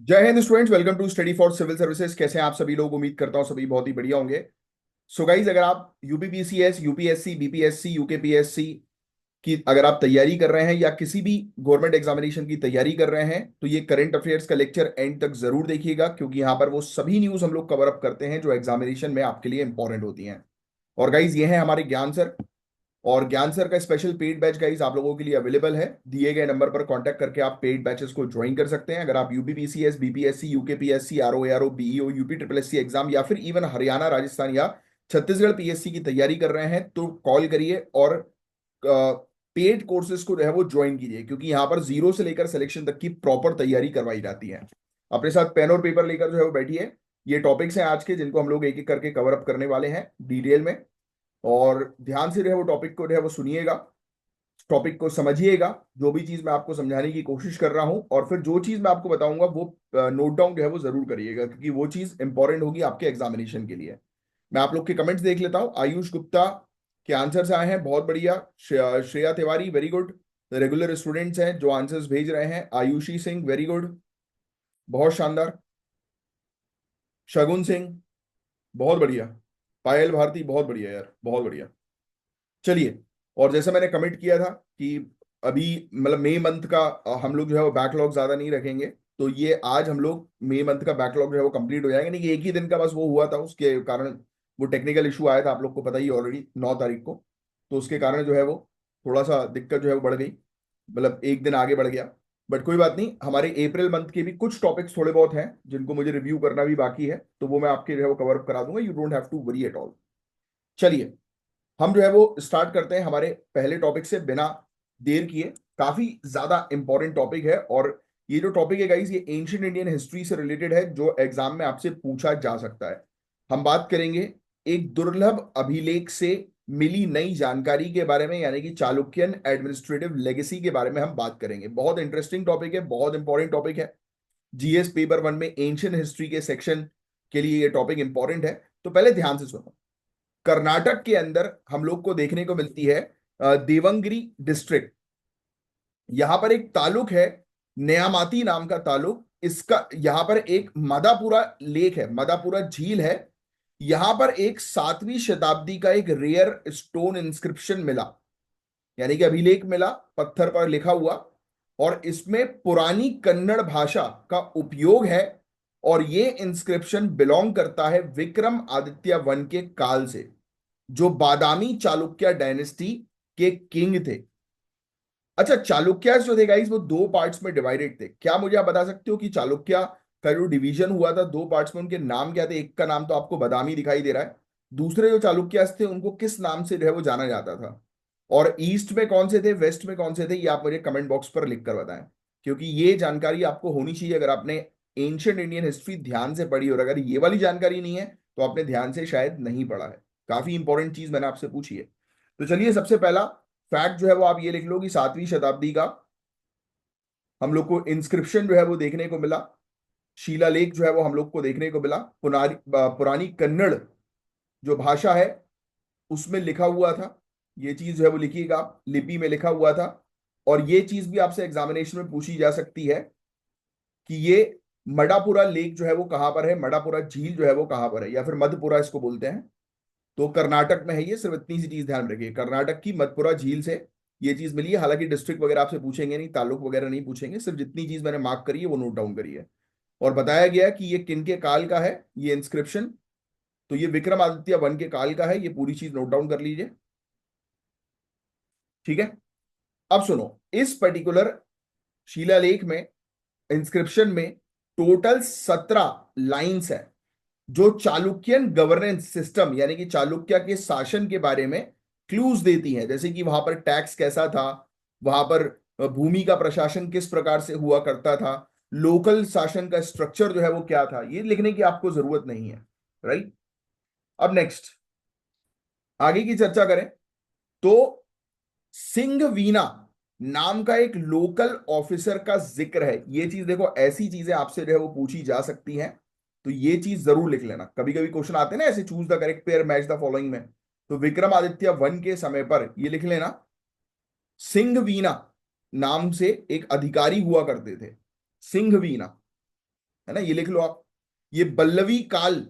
जय हिंद students, welcome to study for civil services. कैसे हैं आप सभी लोग? उम्मीद करता हूं सभी बहुत ही बढ़िया होंगे। सो गाइज, अगर आप यूपीपीसीएस, यूपीएससी, बीपीएससी, यूकेपीएससी की अगर आप तैयारी कर रहे हैं या किसी भी गवर्नमेंट एग्जामिनेशन की तैयारी कर रहे हैं तो ये करंट अफेयर्स का लेक्चर एंड तक जरूर देखिएगा, क्योंकि यहाँ पर वो सभी न्यूज हम लोग कवर अप करते हैं जो एग्जामिनेशन में आपके लिए इंपॉर्टेंट होती हैं। और गाइज, ये है हमारे ज्ञान सर। और ज्ञान सर का स्पेशल पेड बैच गाइस आप लोगों के लिए अवेलेबल है। दिए गए नंबर पर कांटेक्ट करके आप पेड बैचेस को ज्वाइन कर सकते हैं। अगर आप UPPCS, BPSC, UKPSC, RO, BEO, UP triple SC exam या फिर इवन हरियाणा, राजस्थान या छत्तीसगढ़ पीएससी की तैयारी कर रहे हैं तो कॉल करिए और पेड कोर्सेज को जो है वो ज्वाइन कीजिए, क्योंकि यहाँ पर जीरो से लेकर सिलेक्शन तक की प्रॉपर तैयारी करवाई जाती है। अपने साथ पेन और पेपर लेकर जो है वो बैठिए। ये टॉपिक्स हैं आज के जिनको हम लोग एक एक करके कवर अप करने वाले हैं डिटेल में। और ध्यान से जो है वो टॉपिक को जो है वो सुनिएगा, टॉपिक को समझिएगा, जो भी चीज मैं आपको समझाने की कोशिश कर रहा हूं, और फिर जो चीज मैं आपको बताऊंगा वो नोट डाउन जो है वो जरूर करिएगा, क्योंकि वो चीज इंपॉर्टेंट होगी आपके एग्जामिनेशन के लिए। मैं आप लोग के कमेंट्स देख लेता हूं। आयुष गुप्ता के आंसर्स आए हैं, बहुत बढ़िया। Shreya Tiwari, very good. Regular students हैं जो आंसर्स भेज रहे हैं। आयुषी सिंह, वेरी गुड, बहुत शानदार। शगुन सिंह, बहुत बढ़िया। पायल भारती, बहुत बढ़िया यार, बहुत बढ़िया। चलिए, और जैसा मैंने कमिट किया था कि अभी मतलब मई मंथ का हम लोग जो है वो बैकलॉग ज्यादा नहीं रखेंगे। तो ये आज हम लोग मई मंथ का बैकलॉग जो है वो कंप्लीट हो जाएगा। नहीं कि एक ही दिन का बस वो हुआ था, उसके कारण वो टेक्निकल इशू आया था, आप लोग को पता ही ऑलरेडी, 9 तारीख को। तो उसके कारण जो है वो थोड़ा सा दिक्कत जो है वो बढ़ गई, मतलब एक दिन आगे बढ़ गया। बट कोई बात नहीं, हमारे अप्रैल मंथ के भी कुछ टॉपिक्स थोड़े बहुत हैं जिनको मुझे रिव्यू करना भी बाकी है, तो वो मैं आपके जो है वो कवर अप करा दूंगा। You don't have to worry at all. चलिए, हम जो है वो स्टार्ट करते हैं हमारे पहले टॉपिक से बिना देर किए। काफी ज्यादा इंपॉर्टेंट टॉपिक है, और ये जो टॉपिक है गाइस, ये एंशियंट इंडियन हिस्ट्री से रिलेटेड है जो एग्जाम में आपसे पूछा जा सकता है। हम बात करेंगे एक दुर्लभ अभिलेख से मिली नई जानकारी के बारे में, यानी कि चालुक्यन एडमिनिस्ट्रेटिव लेगेसी के बारे में हम बात करेंगे। बहुत इंटरेस्टिंग टॉपिक है, बहुत इंपॉर्टेंट टॉपिक है। जीएस पेपर 1 में एंशियंट हिस्ट्री के सेक्शन के लिए ये टॉपिक इंपॉर्टेंट है। तो पहले ध्यान से सुनो। कर्नाटक के अंदर हम लोग को देखने को मिलती है देवंगिरी डिस्ट्रिक्ट। यहां पर एक तालुक है, न्यामाती नाम का तालुक। इसका यहां पर एक मदापुरा लेक है, मदापुरा झील है। यहां पर एक 7वीं शताब्दी का एक रेयर स्टोन इंस्क्रिप्शन मिला, यानी कि अभिलेख मिला, पत्थर पर लिखा हुआ। और इसमें पुरानी कन्नड़ भाषा का उपयोग है। और ये इंस्क्रिप्शन बिलोंग करता है विक्रम आदित्य वन के काल से, जो बादामी चालुक्य डायनेस्टी के किंग थे। अच्छा, चालुक्यास जो थे गाइस वो दो पार्ट्स में डिवाइडेड थे। क्या मुझे आप बता सकते हो कि चालुक्य का जो डिवीजन हुआ था दो पार्ट्स में, उनके नाम क्या थे? एक का नाम तो आपको बादामी दिखाई दे रहा है। दूसरे जो चालुक्यास थे उनको किस नाम से जो है वो जाना जाता था? और ईस्ट में कौन से थे, वेस्ट में कौन से थे, ये आप मुझे कमेंट बॉक्स पर लिख कर बताएं, क्योंकि ये जानकारी आपको होनी चाहिए अगर आपने एंशियंट इंडियन हिस्ट्री ध्यान से पढ़ी। और अगर ये वाली जानकारी नहीं है तो आपने ध्यान से शायद नहीं पढ़ा है। काफी इंपॉर्टेंट चीज मैंने आपसे पूछी है। तो चलिए, सबसे पहला फैक्ट जो है वो आप ये लिख लो कि 7वीं शताब्दी का हम लोग को इंस्क्रिप्शन जो है वो देखने को मिला। शिलालेख जो है वो हम लोग को देखने को मिला। पुरानी कन्नड़ जो भाषा है उसमें लिखा हुआ था। ये चीज जो है वो लिखिएगा आप, लिपि में लिखा हुआ था। और ये चीज भी आपसे एग्जामिनेशन में पूछी जा सकती है कि ये मडापुरा लेक जो है वो कहां पर है, मडापुरा झील जो है वो कहां पर है, या फिर मधपुरा इसको बोलते हैं। तो कर्नाटक में है ये, सिर्फ इतनी सी चीज ध्यान रखिए, कर्नाटक की मधपुरा झील से ये चीज मिली है। हालांकि डिस्ट्रिक्ट वगैरह आपसे पूछेंगे नहीं, ताल्लुक वगैरह नहीं पूछेंगे, सिर्फ जितनी चीज मैंने मार्क करी है वो नोट डाउन करिए। और बताया गया कि ये किनके काल का है ये इंस्क्रिप्शन। तो ये विक्रमादित्य वन के काल का है, ये पूरी चीज नोट डाउन कर लीजिए। ठीक है, अब सुनो। इस पर्टिकुलर शिलालेख में, इंस्क्रिप्शन में टोटल 17 लाइन्स है जो चालुक्यन गवर्नेंस सिस्टम यानी कि चालुक्य के शासन के बारे में क्लूज देती है। जैसे कि वहां पर टैक्स कैसा था, वहां पर भूमि का प्रशासन किस प्रकार से हुआ करता था, लोकल शासन का स्ट्रक्चर जो है वो क्या था, ये लिखने की आपको जरूरत नहीं है। राइट। अब नेक्स्ट आगे की चर्चा करें तो सिंघवीना नाम का एक लोकल ऑफिसर का जिक्र है। ये चीज देखो, ऐसी चीजें आपसे जो है वो पूछी जा सकती हैं, तो ये चीज जरूर लिख लेना। कभी कभी क्वेश्चन आते हैं ना ऐसे, choose the correct pair match the following में। तो विक्रमादित्य वन के समय पर ये लिख लेना, सिंघवीना नाम से एक अधिकारी हुआ करते थे। सिंघवीना। है ना, ये लिख लो आप। ये पल्लवी काल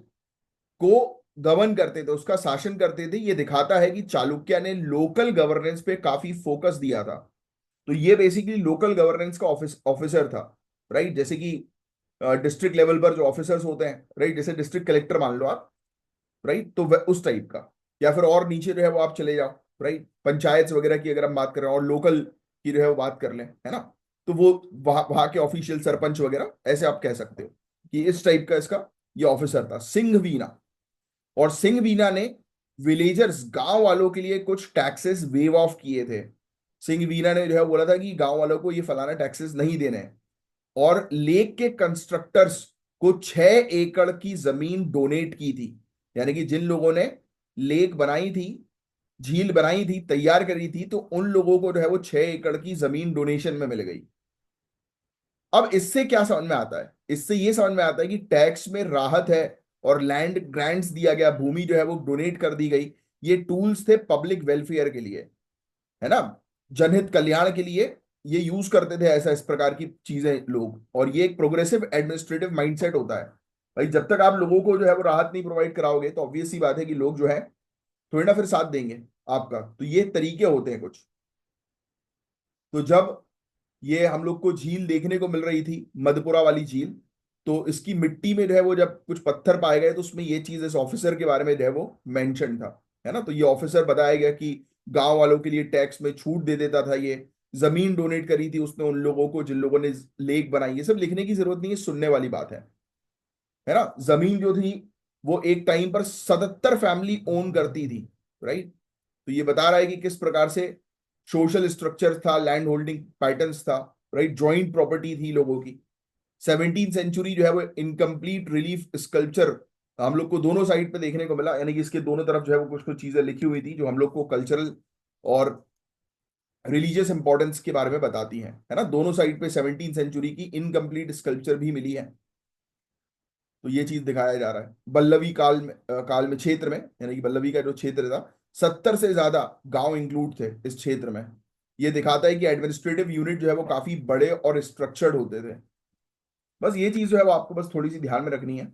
को गवर्न करते थे, उसका शासन करते थे। ये दिखाता है कि चालुक्य ने लोकल गवर्नेंस पे काफी फोकस दिया था। तो ये बेसिकली लोकल गवर्नेंस का ऑफिसर था, राइट। जैसे कि डिस्ट्रिक्ट लेवल पर जो ऑफिसर्स होते हैं, राइट, जैसे डिस्ट्रिक्ट कलेक्टर मान लो आप, राइट, तो उस टाइप का। या फिर और नीचे जो है वो आप चले जाओ, राइट, पंचायत वगैरह की अगर हम बात कर रहे हैं, और लोकल की जो है वो बात कर लें, है ना, तो वो वहां वहां के ऑफिशियल सरपंच वगैरह, ऐसे आप कह सकते हो कि इस टाइप का इसका ये ऑफिसर था सिंह वीना। और सिंह वीना ने विलेजर्स, गांव वालों के लिए कुछ टैक्सेस वेव ऑफ किए थे। सिंह वीना ने जो है बोला था कि गांव वालों को ये फलाना टैक्सेस नहीं देने हैं। और लेक के कंस्ट्रक्टर्स को 6 एकड़ की जमीन डोनेट की थी। यानी कि जिन लोगों ने लेक बनाई थी, झील बनाई थी, तैयार करी थी, तो उन लोगों को जो है वो 6 एकड़ की जमीन डोनेशन में मिल गई। अब इससे क्या समझ में आता है? इससे ये समझ में आता है कि टैक्स में राहत है, और लैंड ग्रांट्स दिया गया, भूमि जो है वो डोनेट कर दी गई। ये टूल्स थे पब्लिक वेलफेयर के लिए, है ना, जनहित कल्याण के लिए। ये यूज करते थे ऐसा, इस प्रकार की चीजें लोग। और ये एक प्रोग्रेसिव एडमिनिस्ट्रेटिव माइंडसेट होता है। भाई जब तक आप लोगों को जो है वो राहत नहीं प्रोवाइड कराओगे, तो ऑब्वियस सी बात है कि लोग जो है थोड़ी ना फिर साथ देंगे आपका। तो ये तरीके होते हैं कुछ। तो जब ये हम लोग को झील देखने को मिल रही थी, मधुपुरा वाली झील, तो इसकी मिट्टी में जो है वो जब कुछ पत्थर पाए गए, तो उसमें ये चीज इस ऑफिसर के बारे में जो है वो मेंशन था, है ना। तो ये ऑफिसर बताया गया कि गांव वालों के लिए टैक्स में छूट दे देता था ये। जमीन डोनेट करी थी उसने उन लोगों को जिन लोगों ने लेक बनाई। ये सब लिखने की जरूरत नहीं है, सुनने वाली बात है ना। जमीन जो थी वो एक टाइम पर 77 फैमिली ओन करती थी, राइट। तो ये बता रहा है कि किस प्रकार से सोशल स्ट्रक्चर था, लैंड होल्डिंग पैटर्न्स था, राइट, जॉइंट प्रॉपर्टी थी लोगों की। 17वीं सेंचुरी जो है वो इनकम्प्लीट रिलीफ स्कल्पचर हम लोग को दोनों साइड पे देखने को मिला। यानी कि इसके दोनों तरफ जो है वो कुछ कुछ चीजें लिखी हुई थी जो हम लोग को कल्चरल और रिलीजियस इंपॉर्टेंस के बारे में बताती हैं, है ना। दोनों साइड पे 17वीं सेंचुरी की इनकम्प्लीट स्कल्पचर भी मिली है। तो ये चीज दिखाया जा रहा है बल्लवी काल में क्षेत्र में, यानी कि बल्लवी का जो क्षेत्र था, 70 से ज्यादा गांव इंक्लूड थे इस क्षेत्र में। ये दिखाता है कि एडमिनिस्ट्रेटिव यूनिट जो है वो काफी बड़े और स्ट्रक्चर्ड होते थे। बस ये चीज जो है वो आपको बस थोड़ी सी ध्यान में रखनी है।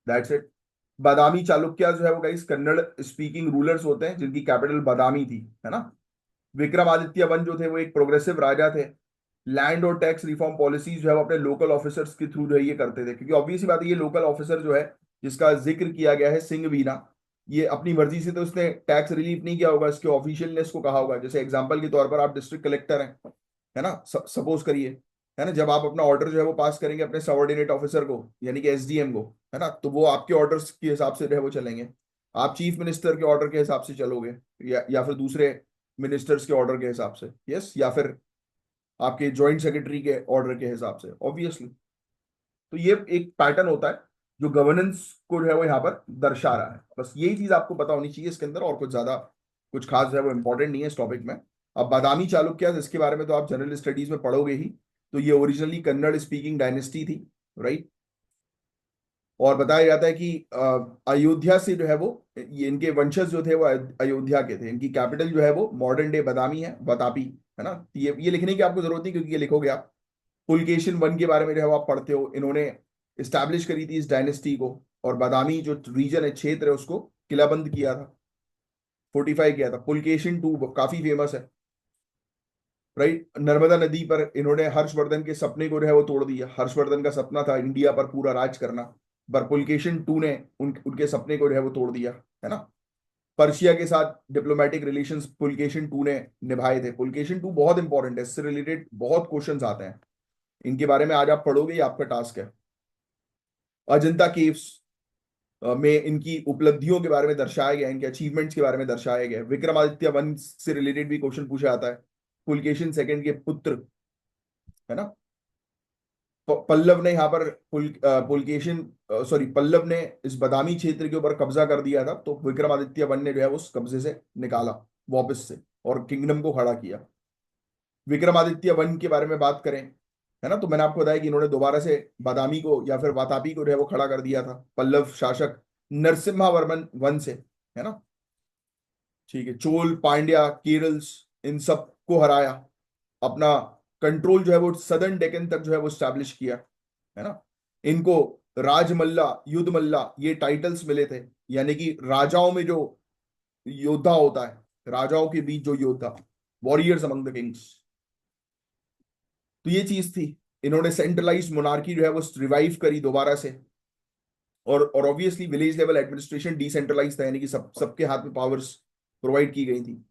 That's it. बादामी चालुक्य जो है वो गाइस कन्नड़ स्पीकिंग रूलर्स होते हैं जिनकी कैपिटल बादामी थी, है ना। विक्रमादित्य वन जो थे वो एक प्रोग्रेसिव राजा थे। लैंड और टैक्स रिफॉर्म पॉलिसीज जो है वो अपने लोकल ऑफिसर्स के थ्रू जो है ये करते थे, क्योंकि ऑब्वियस सी बात है ये लोकल ऑफिसर जो है जिसका जिक्र किया गया है सिंह वीना, ये अपनी मर्जी से तो उसने टैक्स रिलीफ नहीं किया होगा, इसके ऑफिशियल ने इसको कहा होगा। जैसे एग्जांपल के तौर पर आप डिस्ट्रिक्ट कलेक्टर हैं, है ना, सपोज करिए, है ना, जब आप अपना ऑर्डर जो है वो पास करेंगे अपने सबऑर्डिनेट ऑफिसर को, यानी कि एसडीएम को, है ना, तो वो आपके ऑर्डर्स के हिसाब से जो है वो चलेंगे। आप चीफ मिनिस्टर के ऑर्डर के हिसाब से चलोगे, या फिर दूसरे मिनिस्टर्स के ऑर्डर के हिसाब से, यस, या फिर आपके जॉइंट सेक्रेटरी के ऑर्डर के हिसाब से, ऑब्वियसली। तो ये एक पैटर्न होता है जो गवर्नेंस को जो है वो यहाँ पर दर्शा रहा है। बस यही चीज आपको पता होनी चाहिए इसके अंदर, और कुछ ज्यादा कुछ खास जो है वो इंपॉर्टेंट नहीं है इस टॉपिक में। अब बादामी चालुक्य इसके बारे में तो आप जनरल स्टडीज में पढ़ोगे ही। तो ये ओरिजिनली कन्नड़ स्पीकिंग डायनेस्टी थी, राइट। और बताया जाता है कि अयोध्या से जो है वो ये इनके वंशज जो थे वो अयोध्या के थे। इनकी कैपिटल जो है वो मॉडर्न डे बादामी है, बतापी, है ना। ये लिखने की आपको जरूरत नहीं, क्योंकि ये लिखोगे आप। पुलकेशिन वन के बारे में जो है वो आप पढ़ते हो, इन्होंने इस्टेब्लिश करी थी इस डायनेस्टी को। और बादामी जो रीजन है, क्षेत्र है, उसको किलाबंद किया था, फोर्टिफाई किया था। पुलकेशिन टू काफी फेमस है, राइट। नर्मदा नदी पर इन्होंने हर्षवर्धन के सपने को जो है वो तोड़ दिया। हर्षवर्धन का सपना था इंडिया पर पूरा राज करना, पर पुलकेशिन टू ने उनके सपने को जो है वो तोड़ दिया, है ना। पर्शिया के साथ डिप्लोमेटिक रिलेशंस पुलकेशिन टू ने निभाए थे। पुलकेशिन टू बहुत इंपॉर्टेंट है, इससे रिलेटेड बहुत क्वेश्चंस आते हैं। इनके बारे में आज आप पढ़ोगे, ये आपका टास्क है। अजंता केव्स में इनकी उपलब्धियों के बारे में दर्शाया गया, इनके अचीवमेंट्स के बारे में दर्शाया गया। विक्रमादित्य वन से रिलेटेड भी क्वेश्चन पूछा जाता है। पुलकेशिन सेकंड के पुत्र, है ना। पल्लव ने यहाँ पर पुलकेशिन, सॉरी, पल्लव ने इस बादामी क्षेत्र के ऊपर कब्जा कर दिया था, तो विक्रमादित्य वन ने जो है उस कब्जे से निकाला वापस से, और किंगडम को खड़ा किया। विक्रमादित्य वन के बारे में बात करें, है ना, तो मैंने आपको बताया कि इन्होंने दोबारा से बादामी को या फिर वातापी को जो है वो खड़ा कर दिया था पल्लव शासक नरसिम्हा वर्मन वन से, है ना। ठीक है, चोल, पांड्या, केरल्स, इन सब को हराया। अपना कंट्रोल जो है वो सदर्न डेक्कन तक जो है वो स्टैब्लिश किया। है ना। इनको राजमल्ला, युद्धमल्ला, ये टाइटल्स मिले थे, यानी कि राजाओं में जो योद्धा होता है, राजाओं के बीच जो योद्धा, वॉरियर्स अमंग द किंग्स। तो ये चीज थी। इन्होंने सेंट्रलाइज्ड मोनार्की जो है वो रिवाइव करी दोबारा से। और obviously village level administration decentralize था, यानी कि सबके हाथ में पावर्स प्रोवाइड की गई थी।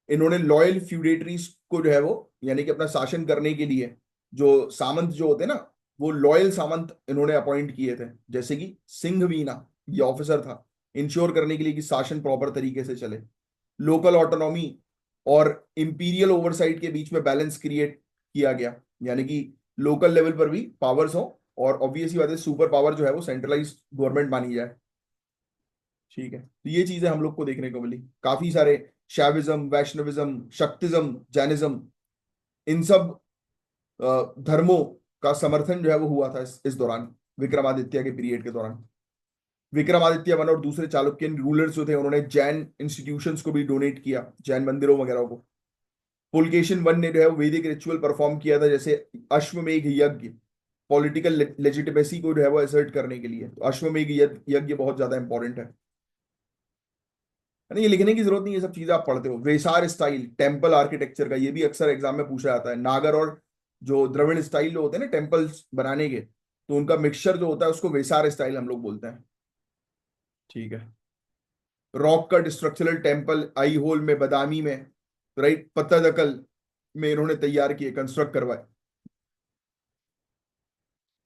इन्होंने लॉयल फ्यूडेटरीज को जो है वो, यानी कि अपना शासन करने के लिए जो सामंत जो होते हैं ना, वो लॉयल सामंत इन्होंने अपॉइंट किए थे, जैसे कि सिंह वीना, ये ऑफिसर था इंश्योर करने के लिए कि शासन प्रॉपर तरीके से चले। लोकल ऑटोनॉमी और इंपीरियल ओवरसाइट के बीच में बैलेंस क्रिएट किया गया, यानी कि लोकल लेवल पर भी पावर्स हो, और ऑब्वियसली बात है सुपर पावर जो है वो सेंट्रलाइज गवर्नमेंट मानी जाए। ठीक है, तो ये चीजें हम लोग को देखने को मिली काफी सारे। शैविज्म, वैष्णविज्म, शक्तिज्म, जैनिज्म, इन सब धर्मों का समर्थन जो है वो हुआ था इस दौरान, विक्रमादित्य के पीरियड के दौरान। विक्रमादित्य वन और दूसरे चालुक्यन रूलर्स जो थे, उन्होंने जैन इंस्टीट्यूशंस को भी डोनेट किया, जैन मंदिरों वगैरह को। पुलकेशिन वन ने जो है वो वैदिक रिचुअल परफॉर्म किया था, जैसे अश्वमेघ यज्ञ, पॉलिटिकल लेजिटिमेसी को जो है वो असर्ट करने के लिए। तो अश्वमेघ यज्ञ बहुत ज्यादा इंपॉर्टेंट है ना, ये लिखने की जरूरत नहीं, ये सब चीजें आप पढ़ते हो। वेसार स्टाइल, टेम्पल आर्किटेक्चर का, ये भी अक्सर एग्जाम में पूछा जाता है। नागर और जो द्रविड़ स्टाइल जो होते हैं ना टेम्पल्स बनाने के, तो उनका मिक्सचर जो होता है उसको वेसार स्टाइल हम लोग बोलते हैं। ठीक है। Rock cut structural temple Aihole में, बदामी में, राइट, पत्तदकल में इन्होंने तैयार किए, कंस्ट्रक्ट करवाए।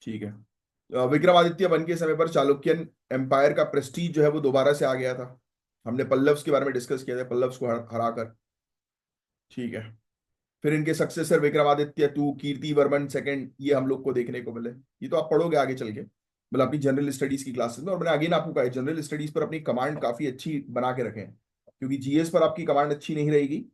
ठीक है। विक्रमादित्य वन के समय पर चालुक्यन एम्पायर का प्रेस्टीज जो है वो दोबारा से आ गया था। हमने पल्लव्स के बारे में डिस्कस किया था, पल्लव्स को हराकर। ठीक है। फिर इनके successor Vikramaditya two, Kirtivarman second, ये हम लोग को देखने को मिले। ये तो आप पढ़ोगे आगे चल के, मतलब अपनी जनरल स्टडीज की क्लासेस में। और मैंने आगे ना आपको कहा है जनरल स्टडीज पर अपनी कमांड काफी अच्छी बना के रखें, क्योंकि जीएस पर आपकी कमांड अच्छी नहीं रहेगी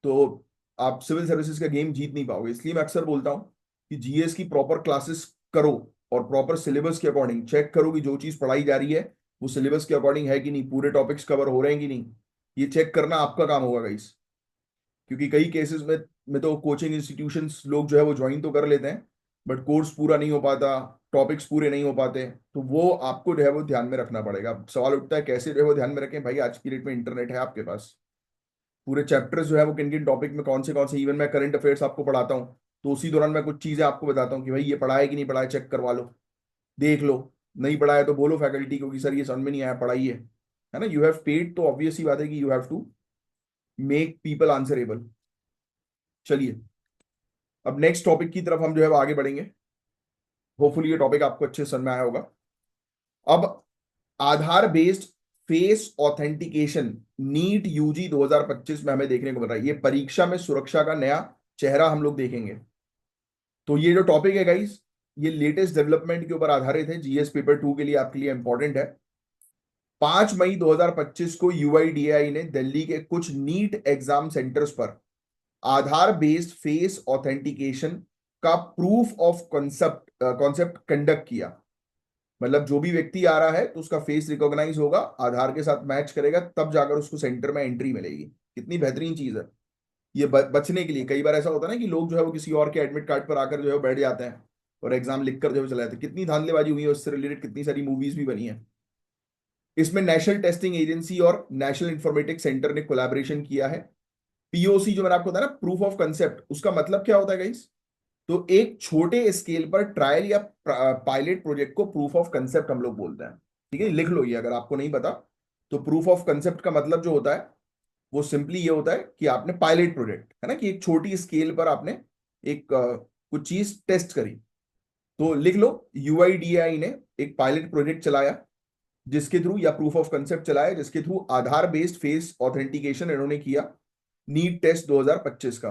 तो आप सिविल सर्विसेज का गेम जीत नहीं पाओगे। इसलिए मैं अक्सर बोलता हूँ कि जीएस की प्रॉपर क्लासेस करो, और प्रॉपर सिलेबस के अकॉर्डिंग चेक करो कि जो चीज पढ़ाई जा रही है वो सिलेबस के अकॉर्डिंग है कि नहीं, पूरे टॉपिक्स कवर हो रहे हैं कि नहीं। ये चेक करना आपका काम होगा गाइस। क्योंकि कई केसेस में तो कोचिंग इंस्टीट्यूशंस लोग जो है वो ज्वाइन तो कर लेते हैं, बट कोर्स पूरा नहीं हो पाता, टॉपिक्स पूरे नहीं हो पाते। तो वो आपको जो है वो ध्यान में रखना पड़ेगा। अब सवाल उठता है कैसे जो है वो ध्यान में रखें। भाई आज की डेट में इंटरनेट है आपके पास, पूरे चैप्टर्स जो है वो किन किन टॉपिक में कौन से, इवन मैं करंट अफेयर्स आपको पढ़ाता हूँ तो उसी दौरान मैं कुछ चीजें आपको बताता हूँ कि भाई ये पढ़ा है कि नहीं पढ़ा है, चेक करवा लो, देख लो। नहीं पढ़ा है तो बोलो फैकल्टी को कि सर ये समझ में नहीं आया, पढ़ाइए। है ना, यू हैव पेड, तो ऑब्वियस ही बात है कि you have to make people answerable. चलिए, अब नेक्स्ट टॉपिक की तरफ हम जो है वो आगे बढ़ेंगे। होपफुली ये टॉपिक आपको अच्छे से समझ में आया होगा। अब Aadhaar based face authentication, NEET UG 2025 में हमें देखने को मिल रहा है। ये परीक्षा में सुरक्षा का नया चेहरा हम लोग देखेंगे। तो ये जो टॉपिक है गाइस, ये लेटेस्ट डेवलपमेंट के ऊपर आधारित है, जीएस पेपर 2 के लिए आपके लिए इंपॉर्टेंट है। 5 मई 2025 को यूआईडीएआई ने दिल्ली के कुछ नीट एग्जाम सेंटर्स पर आधार बेस्ड फेस ऑथेंटिकेशन का प्रूफ ऑफ कॉन्सेप्ट कंडक्ट किया। मतलब जो भी व्यक्ति आ रहा है तो उसका फेस रिकॉग्नाइज होगा, आधार के साथ मैच करेगा, तब जाकर उसको सेंटर में एंट्री मिलेगी। कितनी बेहतरीन चीज है ये। बचने के लिए कई बार ऐसा होता है ना कि लोग जो है वो किसी और के एडमिट कार्ड पर आकर जो है वो बैठ जाते हैं और एग्जाम लिख कर जो है चले जाते हैं। कितनी धांधलेबाजी हुई है, उससे रिलेटेड कितनी सारी मूवीज भी बनी है। इसमें नेशनल टेस्टिंग एजेंसी और नेशनल इंफॉर्मेटिक्स सेंटर ने कोलैबोरेशन किया है। पीओसी जो मैंने आपको बताया ना, प्रूफ ऑफ कंसेप्ट, उसका मतलब क्या होता है गाइस? तो एक छोटे स्केल पर ट्रायल या पायलट प्रोजेक्ट को प्रूफ ऑफ कंसेप्ट हम लोग बोलते हैं। ठीक है, लिख लो ये अगर आपको नहीं पता। तो प्रूफ ऑफ कंसेप्ट का मतलब जो होता है वो सिंपली ये होता है कि आपने पायलट प्रोजेक्ट, है ना, कि एक छोटी स्केल पर आपने एक कुछ चीज टेस्ट करी। तो लिख लो, यूआईडीएआई ने एक पायलट प्रोजेक्ट चलाया जिसके थ्रू, या प्रूफ ऑफ कंसेप्ट चलाया जिसके थ्रू आधार बेस्ड फेस ऑथेंटिकेशन इन्होंने किया नीट टेस्ट 2025 का,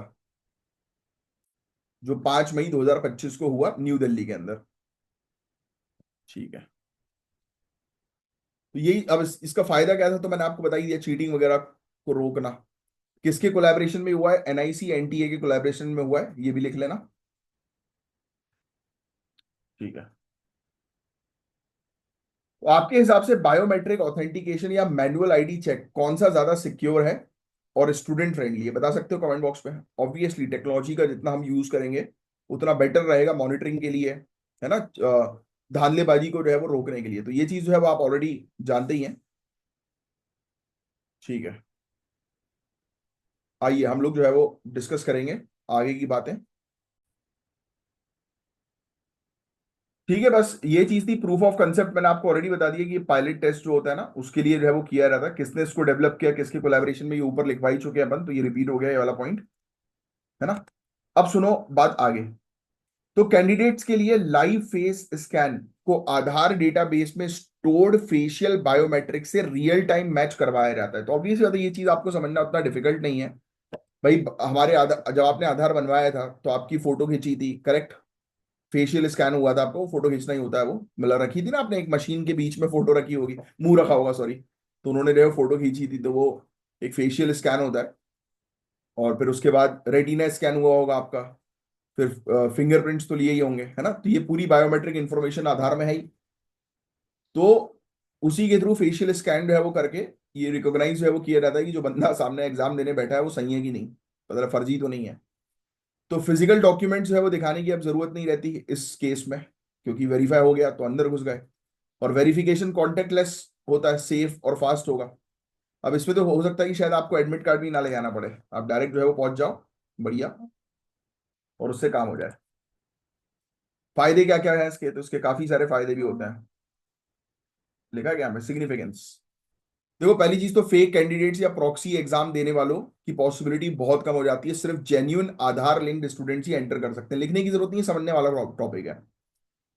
जो 5 मई 2025 को हुआ न्यू दिल्ली के अंदर। ठीक है। तो यही, अब इसका फायदा क्या था तो मैंने आपको बता ही दिया, चीटिंग वगैरह को रोकना। किसके कोलैबोरेशन में हुआ है? एनआईसी एनटीए के कोलैबोरेशन में हुआ है, ये भी लिख लेना। ठीक है। तो आपके हिसाब से बायोमेट्रिक ऑथेंटिकेशन या मैनुअल आईडी चेक कौन सा ज्यादा सिक्योर है और स्टूडेंट फ्रेंडली है? बता सकते हो कमेंट बॉक्स में। ऑब्वियसली टेक्नोलॉजी का जितना हम यूज करेंगे उतना बेटर रहेगा मॉनिटरिंग के लिए, है ना, धांधलेबाजी को जो है वो रोकने के लिए। तो ये चीज जो है वो आप ऑलरेडी जानते ही हैं। ठीक है, आइए हम लोग जो है वो डिस्कस करेंगे आगे की बातें। ठीक है, बस ये चीज थी प्रूफ ऑफ कंसेप्ट। मैंने आपको ऑलरेडी बता दिया कि ये पायलट टेस्ट जो होता है ना, उसके लिए जो है वो किया रहता है। किसने इसको डेवलप किया, किसके कोलैबोरेशन में, ये ऊपर लिखवा ही चुके हैं अपन, तो ये रिपीट हो गया ये वाला पॉइंट, है ना। अब सुनो बात आगे। तो कैंडिडेट्स के लिए लाइव फेस स्कैन को आधार डेटाबेस में स्टोर्ड फेशियल बायोमेट्रिक से रियल टाइम मैच करवाया जाता है। तो ऑब्वियसली बात है, ये चीज आपको समझना उतना डिफिकल्ट नहीं है भाई। हमारे आधार, जब आपने आधार बनवाया था तो आपकी फोटो खींची थी, करेक्ट। फेशियल स्कैन हुआ था, आपको फोटो खींचना ही होता है वो, मतलब रखी थी ना आपने एक मशीन के बीच में फोटो रखी होगी, मुंह रखा होगा सॉरी, तो उन्होंने जो है फोटो खींची थी, तो वो एक फेशियल स्कैन होता है। और फिर उसके बाद रेटिना स्कैन हुआ होगा आपका, फिर फिंगरप्रिंट्स तो लिए ही होंगे, है ना। तो ये पूरी बायोमेट्रिक इंफॉर्मेशन आधार में है ही। तो उसी के थ्रू फेशियल स्कैन जो है वो करके ये रिकॉग्नाइज जो है वो किया जाता है कि जो बंदा सामने एग्जाम देने बैठा है वो सही है कि नहीं, मतलब फर्जी तो नहीं है। तो फिजिकल डॉक्यूमेंट जो है वो दिखाने की अब जरूरत नहीं रहती इस केस में, क्योंकि वेरीफाई हो गया तो अंदर घुस गए। और वेरिफिकेशन कॉन्टेक्टलेस होता है, सेफ और फास्ट होगा। अब इसमें तो हो सकता है कि शायद आपको एडमिट कार्ड भी ना ले जाना पड़े, आप डायरेक्ट जो है वो पहुंच जाओ, बढ़िया, और उससे काम हो जाए। फायदे क्या क्या है इसके, तो इसके काफी सारे फायदे भी होते हैं। लिखा क्या है सिग्निफिकेंस। देखो पहली चीज तो फेक कैंडिडेट्स या प्रॉक्सी एग्जाम देने वालों की पॉसिबिलिटी बहुत कम हो जाती है। सिर्फ जेन्युइन आधार लिंक्ड स्टूडेंट्स ही एंटर कर सकते हैं, लिखने की जरूरत नहीं है, समझने वाला टॉपिक है।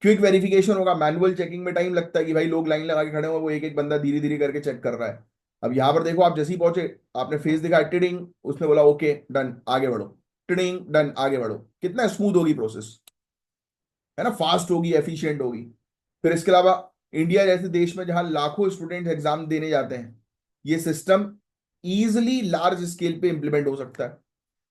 क्विक वेरिफिकेशन होगा, मैनुअल चेकिंग में टाइम लगता है कि भाई लोग लाइन लगा के खड़े हो, वो एक एक बंदा धीरे धीरे करके चेक कर रहा है। अब यहाँ पर देखो, आप जैसे ही पहुंचे, आपने फेस दिखाया, टिडिंग, उसने बोला ओके डन आगे बढ़ो, टिडिंग डन आगे बढ़ो। कितना स्मूथ होगी प्रोसेस, है ना, फास्ट होगी, एफिशिएंट होगी। फिर इसके अलावा इंडिया जैसे देश में जहां लाखों स्टूडेंट एग्जाम देने जाते हैं, ये सिस्टम इजिली लार्ज स्केल पे इंप्लीमेंट हो सकता है।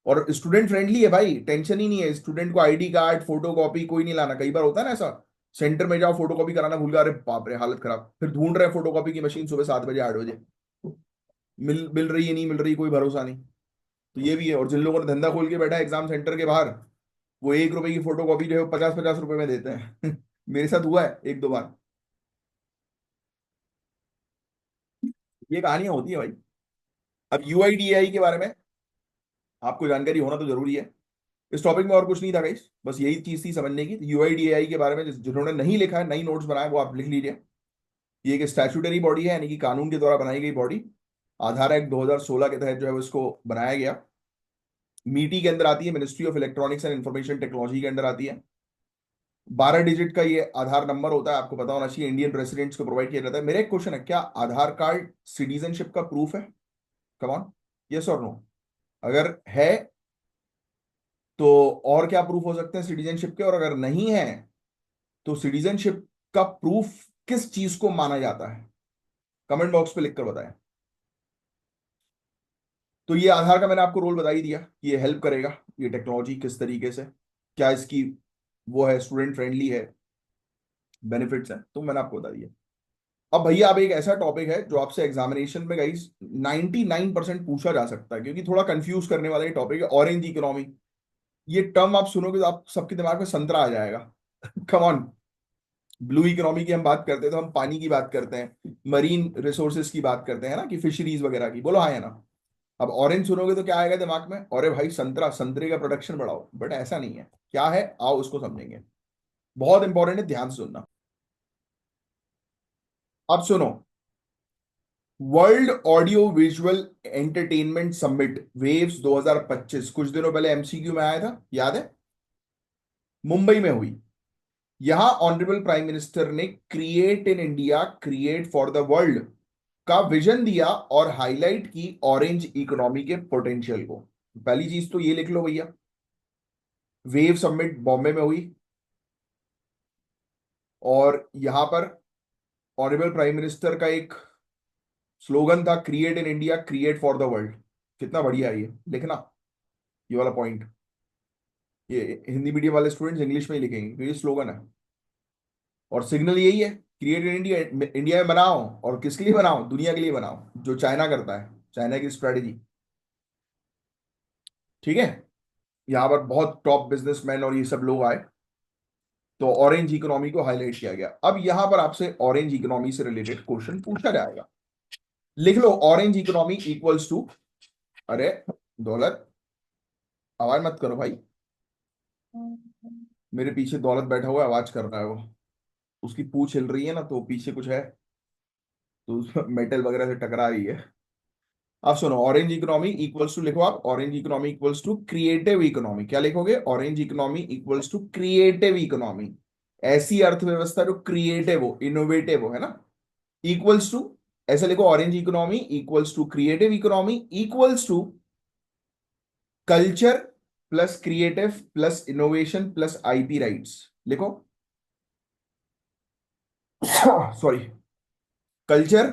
और स्टूडेंट फ्रेंडली है भाई, टेंशन ही नहीं है। स्टूडेंट को आईडी कार्ड फोटो कॉपी कोई नहीं लाना। कई बार होता है ना ऐसा, सेंटर में जाओ फोटो कॉपी कराना भूल गया, अरे बाप रे हालत खराब, फिर ढूंढ रहे फोटो कॉपी की मशीन सुबह 7 बजे 8 बजे, मिल मिल रही है नहीं मिल रही, कोई भरोसा नहीं। तो ये भी है। और जिन लोगों ने धंधा खोल के बैठा है एग्जाम सेंटर के बाहर, वो 1 रुपए की फोटो कॉपी जो है 50-50 रुपए में देते हैं। मेरे साथ हुआ है 1-2 बार। ये कहानियां होती है भाई। अब यूआईडीएआई के बारे में आपको जानकारी होना तो जरूरी है। इस टॉपिक में और कुछ नहीं था गाइस, बस यही चीज थी समझने की। यूआईडीएआई के बारे में जिन्होंने नहीं लिखा है, नई नोट्स बनाए, वो आप लिख लीजिए। ये एक स्टैट्यूटरी बॉडी है, यानी कि कानून के द्वारा बनाई गई बॉडी। आधार एक्ट 2016 के तहत जो है वो इसको बनाया गया। मीटी के अंदर आती है, ministry of electronics and information technology के अंदर आती है। 12 डिजिट का ये आधार नंबर होता है, आपको पता होना चाहिए। इंडियन रेसिडेंट्स को प्रोवाइड किया जाता है। मेरा एक क्वेश्चन है, क्या आधार कार्ड सिटीजनशिप का प्रूफ है? कम ऑन, यस और नो। अगर है तो और क्या प्रूफ हो सकते हैं सिटीजनशिप के, और अगर नहीं है तो सिटीजनशिप का प्रूफ किस चीज को माना जाता है? कमेंट बॉक्स पे लिखकर बताएं। तो ये आधार का मैंने आपको रोल बता ही दिया, ये हेल्प करेगा। ये टेक्नोलॉजी किस तरीके से, क्या इसकी वो है, स्टूडेंट फ्रेंडली है, बेनिफिट्स हैं, तो मैंने आपको बता दिया। अब भैया अब एक ऐसा टॉपिक है जो आपसे एग्जामिनेशन में गाइस 99% पूछा जा सकता है, क्योंकि थोड़ा कंफ्यूज करने वाला ये टॉपिक है, ऑरेंज इकोनॉमी। ये टर्म आप सुनोगे तो आप सबके दिमाग में संतरा आ जाएगा। Come on. ब्लू इकोनॉमी की हम बात करते हैं तो हम पानी की बात करते हैं, मरीन रिसोर्सेज की बात करते हैं ना, कि फिशरीज वगैरह की, बोलो हाँ या ना। अब ऑरेंज सुनोगे तो क्या आएगा दिमाग में, अरे भाई संतरा, संतरे का प्रोडक्शन बढ़ाओ। बट ऐसा नहीं है, क्या है आओ उसको समझेंगे। बहुत इंपॉर्टेंट है, ध्यान से सुनना। अब सुनो, world audio visual entertainment summit waves 2025 कुछ दिनों पहले एमसीक्यू में आया था, याद है? मुंबई में हुई। यहां ऑनरेबल प्राइम मिनिस्टर ने create in India create for the world का विजन दिया और हाईलाइट की ऑरेंज इकोनॉमी के पोटेंशियल को। पहली चीज तो ये लिख लो भैया, वेव समिट बॉम्बे में हुई, और यहां पर ऑनरेबल प्राइम मिनिस्टर का एक स्लोगन था, create in India create for the world. कितना बढ़िया है ये, लिखना ये वाला पॉइंट। ये हिंदी मीडियम वाले स्टूडेंट्स इंग्लिश में ही लिखेंगे क्योंकि ये स्लोगन है। और सिग्नल यही है, क्रिएट इन इंडिया, इंडिया में बनाओ। और किसके लिए बनाओ? दुनिया के लिए बनाओ, जो चाइना करता है, चाइना की स्ट्रेटेजी। ठीक है, यहाँ पर बहुत टॉप बिजनेसमैन और ये सब लोग आए। तो ऑरेंज इकोनॉमी को हाईलाइट किया गया। अब यहां पर आपसे ऑरेंज इकोनॉमी से रिलेटेड क्वेश्चन पूछा जाएगा। लिख लो ऑरेंज इकोनॉमी इक्वल्स टू, अरे दौलत आवाज मत करो भाई, मेरे पीछे दौलत बैठा हुआ है, आवाज कर रहा है वो, उसकी पूंछ हिल रही है ना, तो पीछे कुछ है, तो मेटल वगैरह से टकरा रही है। अब सुनो, ऑरेंज इकोनॉमी इक्वल्स टू, लिखो आप orange economy equals to creative economy. क्या लिखोगे? Orange economy equals to creative economy. ऐसी अर्थव्यवस्था जो क्रिएटिव हो, इनोवेटिव हो, है ना। इक्वल्स टू, ऐसे लिखो, orange economy equals to creative economy equals to culture plus creative plus innovation plus IP rights. लिखो sorry, culture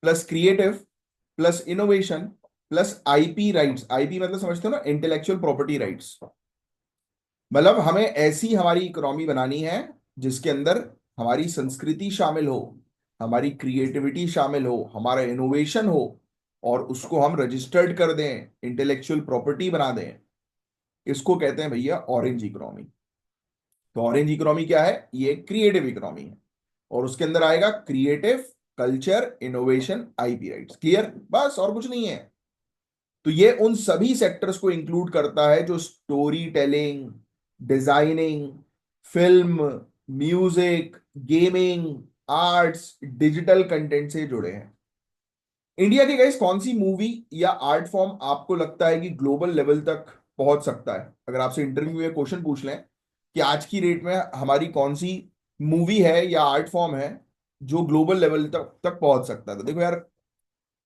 plus creative plus innovation plus IP rights. IP मतलब समझते हो ना, इंटेलेक्चुअल प्रॉपर्टी राइट्स। मतलब हमें ऐसी हमारी इकोनॉमी बनानी है जिसके अंदर हमारी संस्कृति शामिल हो, हमारी क्रिएटिविटी शामिल हो, हमारा इनोवेशन हो, और उसको हम रजिस्टर्ड कर दें, इंटेलेक्चुअल प्रॉपर्टी बना दें। इसको कहते हैं भैया ऑरेंज इकोनॉमी। तो ऑरेंज इकोनॉमी क्या है? ये क्रिएटिव इकोनॉमी है, और उसके अंदर आएगा creative, culture, innovation, IP rights. Clear? बस, और कुछ नहीं है। तो ये उन सभी सेक्टर्स को इंक्लूड करता है जो story telling, designing, film, music, gaming, arts, digital content से जुड़े हैं। इंडिया की गाइस कौन सी मूवी या आर्ट फॉर्म आपको लगता है कि ग्लोबल लेवल तक पहुंच सकता है? अगर आपसे इंटरव्यू में क्वेश्चन पूछ लें कि आज की डेट में हमारी कौन सी मूवी है या आर्ट फॉर्म है जो ग्लोबल लेवल तक पहुंच सकता है, तो देखो यार,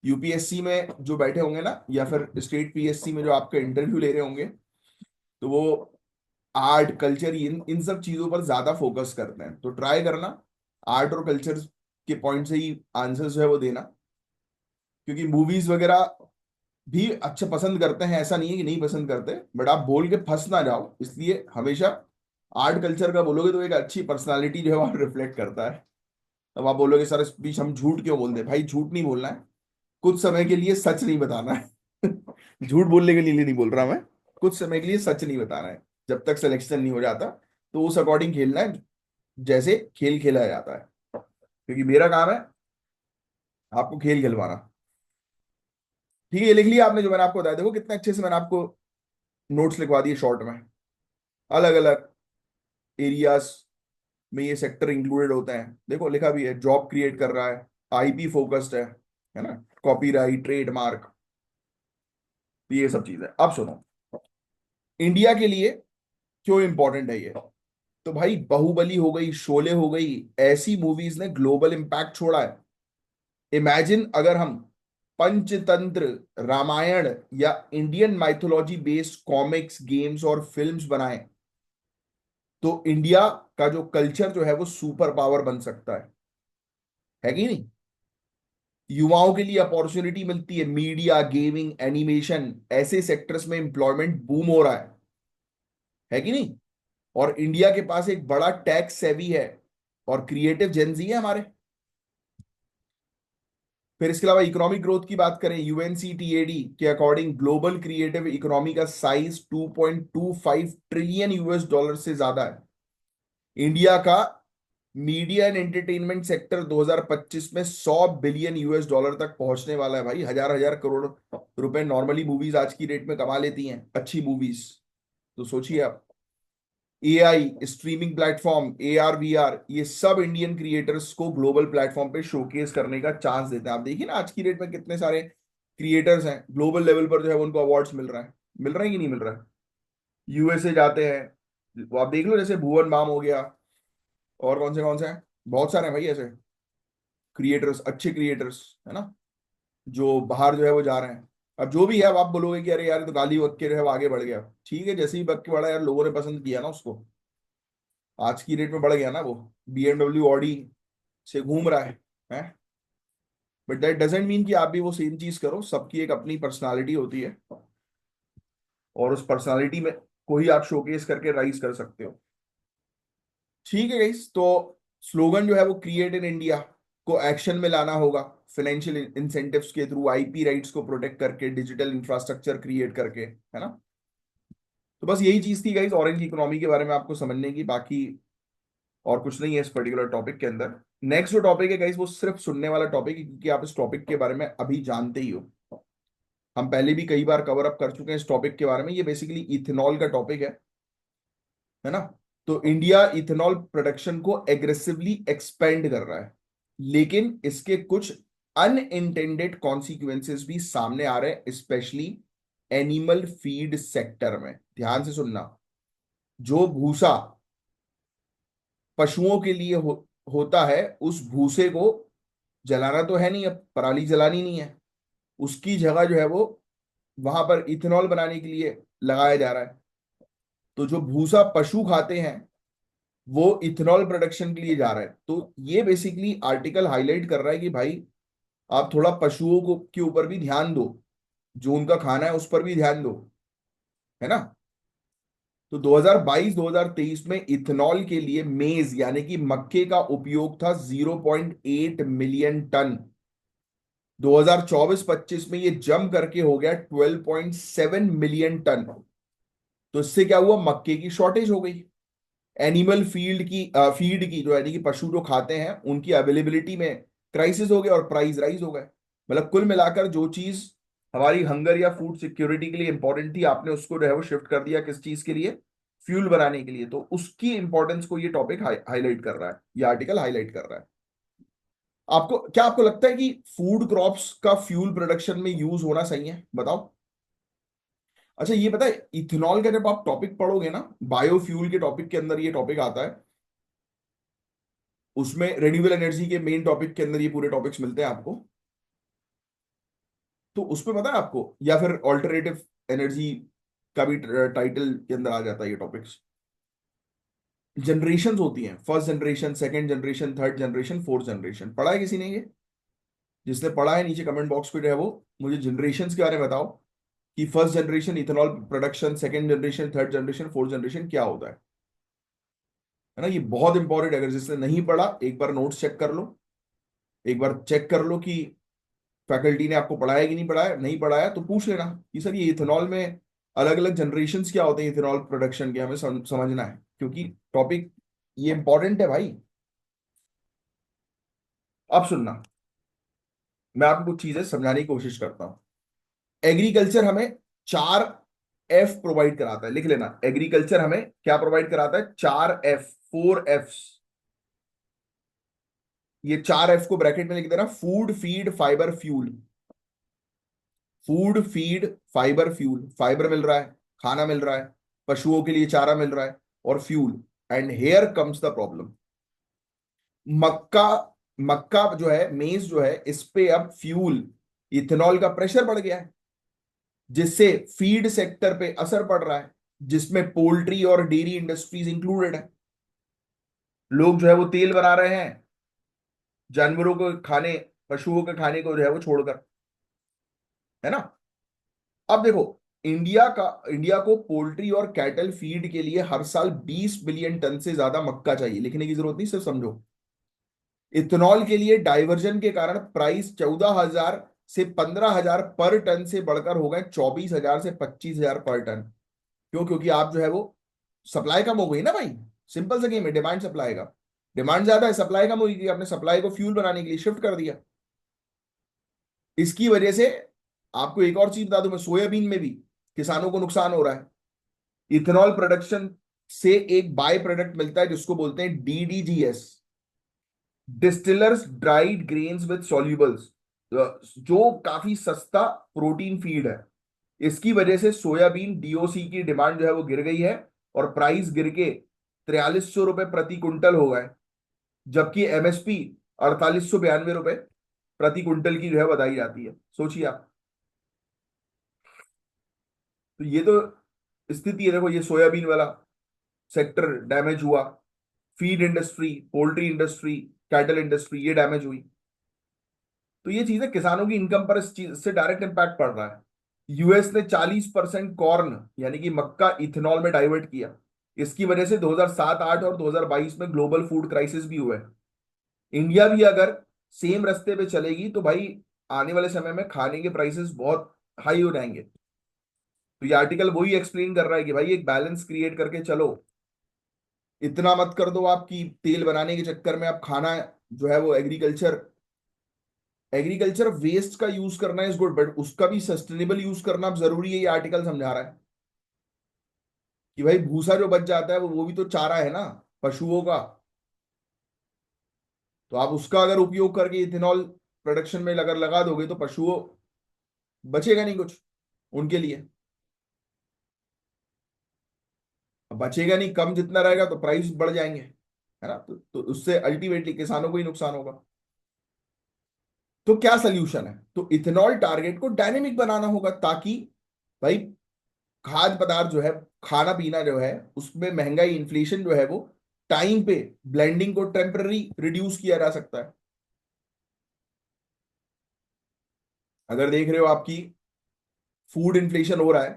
यूपीएससी में जो बैठे होंगे ना, या फिर स्टेट पीएससी में जो आपका इंटरव्यू ले रहे होंगे, तो वो आर्ट, कल्चर, इन इन सब चीजों पर ज्यादा फोकस करते हैं। तो ट्राई करना आर्ट और कल्चर के पॉइंट से ही आंसर जो है वो देना, क्योंकि मूवीज वगैरह भी अच्छे पसंद करते हैं, ऐसा नहीं है कि नहीं पसंद करते, बट आप बोल के फंस ना जाओ, इसलिए हमेशा आर्ट कल्चर का बोलोगे तो एक अच्छी पर्सनालिटी जो है वो रिफ्लेक्ट करता है। अब आप बोलोगे सर इस बीच हम झूठ क्यों बोलते हैं? भाई झूठ नहीं बोलना है, कुछ समय के लिए सच नहीं बताना है। झूठ बोलने के लिए नहीं बोल रहा मैं, कुछ समय के लिए सच नहीं बताना है, जब तक सिलेक्शन नहीं हो जाता। तो उस अकॉर्डिंग खेलना है, जैसे खेल खेला जाता है, क्योंकि मेरा काम है आपको खेल खिलवाना। ठीक है, ये लिख लिया आपने जो मैंने आपको बताया? देखो कितने अच्छे से मैंने आपको नोट्स लिखवा दिए शॉर्ट में। अलग अलग एरियाज में ये सेक्टर इंक्लूडेड होते हैं। देखो लिखा भी है, जॉब क्रिएट कर रहा है, आईपी फोकस्ड है ना, कॉपीराइट, ट्रेडमार्क, ये सब चीजें। अब सुनो, इंडिया के लिए क्यों इंपॉर्टेंट है ये। तो भाई बाहुबली हो गई, शोले हो गई, ऐसी मूवीज ने ग्लोबल इंपैक्ट छोड़ा है। इमेजिन अगर हम पंचतंत्र, रामायण या Indian mythology based comics, games और फिल्म्स बनाएं, तो इंडिया का जो कल्चर जो है वो सुपर पावर बन सकता है कि नहीं। युवाओं के लिए अपॉर्चुनिटी मिलती है, मीडिया, गेमिंग, एनिमेशन, ऐसे सेक्टर्स में एम्प्लॉयमेंट बूम हो रहा है कि नहीं। और इंडिया के पास एक बड़ा टैक्स सेवी है, और क्रिएटिव जेंजी है हमारे। फिर इसके अलावा इकोनॉमिक ग्रोथ की बात करें, यूएनसीटीएडी के अकॉर्डिंग ग्लोबल क्रिएटिव इकोनॉमी का साइज 2.25 ट्रिलियन यूएस डॉलर से ज्यादा है। इंडिया का मीडिया एंड एंटरटेनमेंट सेक्टर 2025 में 100 बिलियन यूएस डॉलर तक पहुंचने वाला है। भाई हजार हजार करोड़ रुपए नॉर्मली मूवीज आज की डेट में कमा लेती हैं, अच्छी मूवीज। तो सोचिए आप, AI, streaming platform, AR VR, ये सब इंडियन क्रिएटर्स को ग्लोबल प्लेटफॉर्म पे शोकेस करने का चांस देते हैं। आप देखिए ना आज की डेट में कितने सारे क्रिएटर्स हैं ग्लोबल लेवल पर जो है उनको अवार्ड्स मिल रहे हैं कि नहीं मिल रहा है। यूएसए जाते हैं, वो आप देख लो, जैसे भुवन बाम हो गया, और कौन से हैं, बहुत सारे हैं भाई ऐसे क्रिएटर्स, अच्छे क्रिएटर्स, है ना, जो बाहर जो है वो जा रहे हैं। अब जो भी है, अब आप बोलोगे कि अरे यार ये तो गाली बक के जो है वो आगे बढ़ गया, ठीक है, जैसे ही बक के बढ़ा यार, लोगों ने पसंद किया ना उसको, आज की डेट में बढ़ गया ना वो, BMW ऑडी से घूम रहा है। बट दैट डजेंट मीन कि आप भी वो सेम चीज करो। सबकी एक अपनी पर्सनालिटी होती है, और उस पर्सनालिटी में को ही आप शोकेस करके राइज कर सकते हो। ठीक है गाइस, तो स्लोगन जो है वो क्रिएट इन इंडिया को एक्शन में लाना होगा, फाइनेंशियल इंसेंटिव्स के थ्रू, आईपी राइट्स को प्रोटेक्ट करके, डिजिटल इंफ्रास्ट्रक्चर क्रिएट करके, है ना। तो बस यही चीज थी गाइस ऑरेंज इकोनॉमी के बारे में आपको समझने की। बाकी और कुछ नहीं है इस पर्टिकुलर टॉपिक के अंदर। नेक्स्ट जो टॉपिक है गाइस वो सिर्फ सुनने वाला टॉपिक है, क्योंकि आप इस टॉपिक के बारे में अभी जानते ही हो, हम पहले भी कई बार कवर अप कर चुके हैं इस टॉपिक के बारे में। ये बेसिकली इथेनॉल का टॉपिक है ना। तो इंडिया इथेनॉल प्रोडक्शन को एग्रेसिवली एक्सपेंड कर रहा है, लेकिन इसके कुछ अनइंटेंडेड कॉन्सिक्वेंसेस भी सामने आ रहे हैं, स्पेशली एनिमल फीड सेक्टर में। ध्यान से सुनना, जो भूसा पशुओं के लिए होता है, उस भूसे को जलाना तो है नहीं, अब पराली जलानी नहीं है, उसकी जगह जो है वो वहां पर इथेनॉल बनाने के लिए लगाया जा रहा है। तो जो भूसा पशु खाते हैं वो इथेनॉल प्रोडक्शन के लिए जा रहा है। तो ये बेसिकली आर्टिकल हाईलाइट कर रहा है कि भाई आप थोड़ा पशुओं को के ऊपर भी ध्यान दो, जो उनका खाना है उस पर भी ध्यान दो, है ना। तो 2022-2023 में इथेनॉल के लिए मेज यानी कि मक्के का उपयोग था 0.8 मिलियन टन। 2024-25 में ये जम करके हो गया 12.7 मिलियन टन। तो इससे क्या हुआ, मक्के की शॉर्टेज हो गई। एनिमल फीड की जो यानी कि पशु जो खाते हैं उनकी अवेलेबिलिटी में क्राइसिस हो गया और प्राइस राइज हो गए। मतलब कुल मिलाकर जो चीज हमारी हंगर या फूड सिक्योरिटी के लिए इंपॉर्टेंट थी, आपने उसको जो है वो शिफ्ट कर दिया किस चीज के लिए, फ्यूल बनाने के लिए। तो उसकी इंपॉर्टेंस को ये टॉपिक हाईलाइट कर रहा है, ये आर्टिकल हाईलाइट कर रहा है। आपको लगता है कि फूड क्रॉप्स का फ्यूल प्रोडक्शन में यूज होना सही है, बताओ। अच्छा ये पता है, इथेनॉल का जब आप टॉपिक पढ़ोगे ना, बायोफ्यूल के टॉपिक के अंदर ये टॉपिक आता है, उसमें रेन्यूएबल एनर्जी के मेन टॉपिक के अंदर ये पूरे टॉपिक्स मिलते हैं आपको। तो उसमें पता है आपको, या फिर ऑल्टरनेटिव एनर्जी का भी टाइटल के अंदर आ जाता है ये टॉपिक्स। जनरेशन होती हैं, first generation, second generation, third generation, fourth generation. पढ़ा है किसी ने ये? जिसने पढ़ा है नीचे कमेंट बॉक्स पे जो है वो मुझे जनरेशन के बारे में बताओ, कि first generation ethanol production, second generation, third generation, fourth generation क्या होता है ना। ये बहुत इंपॉर्टेंट है, अगर जिसने नहीं पढ़ा एक बार नोट्स चेक कर लो, एक बार चेक कर लो कि फैकल्टी ने आपको पढ़ाया कि नहीं पढ़ाया। नहीं पढ़ाया तो पूछ लेना कि सर ये इथेनॉल में अलग अलग जनरेशन्स क्या होते हैं इथेनॉल प्रोडक्शन के, हमें समझना है, क्योंकि टॉपिक ये इंपॉर्टेंट है भाई। अब सुनना, मैं आपको कुछ चीजें समझाने की कोशिश करता हूं। एग्रीकल्चर हमें 4 F प्रोवाइड कराता है, लिख लेना। एग्रीकल्चर हमें क्या प्रोवाइड कराता है? 4 F, 4 F। ये 4 F को ब्रैकेट में लिख देना, food, feed, fibre, fuel. Food, feed, fibre, fuel. Fibre मिल रहा है, खाना मिल रहा है, पशुओं के लिए चारा मिल रहा है, और fuel. And here comes the problem. मक्का मक्का जो है, मेज जो है, इस पे अब फ्यूल, इथेनॉल का प्रेशर बढ़ गया है, जिससे फीड सेक्टर पे असर पड़ रहा है, जिसमें पोल्ट्री और डेयरी इंडस्ट्रीज इंक्लूडेड है। लोग जो है वो तेल बना रहे हैं जानवरों को खाने, पशुओं के खाने को जो है वो छोड़कर, है ना। अब देखो, इंडिया को पोल्ट्री और कैटल फीड के लिए हर साल 20 बिलियन टन से ज्यादा मक्का चाहिए, लिखने की जरूरत नहीं, सिर्फ समझो। इथेनॉल के लिए डाइवर्जन के कारण प्राइस 14,000 से 15,000 पर टन से बढ़कर हो गए 24,000 से 25,000 पर टन। क्यों? क्योंकि आप जो है वो सप्लाई कम हो गई ना भाई। सिंपल सा गेम है डिमांड सप्लाई का। डिमांड ज्यादा है, सप्लाई कम होगी, आपने सप्लाई को फ्यूल बनाने के लिए शिफ्ट कर दिया। इसकी वजह से आपको एक और चीज बता दूं मैं, सोयाबीन में भी किसानों को नुकसान हो रहा है। इथेनॉल प्रोडक्शन से एक बाय प्रोडक्ट मिलता है जिसको बोलते हैं DDGS, distillers dried grains with solubles, जो काफी सस्ता प्रोटीन फीड है। इसकी वजह से सोयाबीन DOC की डिमांड जो है वो गिर गई है, और प्राइस गिर के 4300 रुपए प्रति कुंटल हो गए, जबकि MSP 4892 रुपए प्रति कुंटल की जो है बताई जाती है। सोचिए आप। तो ये तो स्थिति है। देखो, ये सोयाबीन वाला सेक्टर डैमेज हुआ, feed industry, poultry industry, cattle industry ये डैमेज हुई। तो ये चीजें किसानों की इनकम पर इस चीज से डायरेक्ट इंपैक्ट पड़ रहा है। यूएस ने 40% कॉर्न यानी कि मक्का इथेनॉल में डाइवर्ट किया। इसकी वजह से 2007-8 और 2022 में ग्लोबल फूड क्राइसिस भी हुए। इंडिया भी अगर सेम रास्ते पे चलेगी तो भाई आने वाले समय में खाने के प्राइसेस बहुत हाई हो जाएंगे। तो ये आर्टिकल वही एक्सप्लेन कर रहा है कि भाई एक बैलेंस क्रिएट करके चलो। इतना मत कर दो आपकी तेल बनाने के चक्कर में आप खाना जो है वो एग्रीकल्चर एग्रीकल्चर वेस्ट का यूज करना इज गुड, बट उसका भी सस्टेनेबल यूज करना अब जरूरी है, ये आर्टिकल समझा रहा है कि भाई भूसा जो बच जाता है वो भी तो चारा है ना पशुओं का। तो आप उसका अगर उपयोग करके इथेनॉल प्रोडक्शन में अगर लगा दोगे तो पशुओं बचेगा नहीं कुछ उनके लिए। अब बचेगा नहीं, कम जितना रहेगा तो प्राइस बढ़ जाएंगे, है ना, तो उससे अल्टीमेटली किसानों को ही नुकसान होगा। तो क्या सल्यूशन है? तो इथेनॉल टारगेट को डायनेमिक बनाना होगा ताकि भाई खाद्य पदार्थ जो है, खाना पीना जो है, उसमें महंगाई इन्फ्लेशन जो है वो टाइम पे ब्लेंडिंग को टेम्पररी रिड्यूस किया जा सकता है। अगर देख रहे हो आपकी फूड इन्फ्लेशन हो रहा है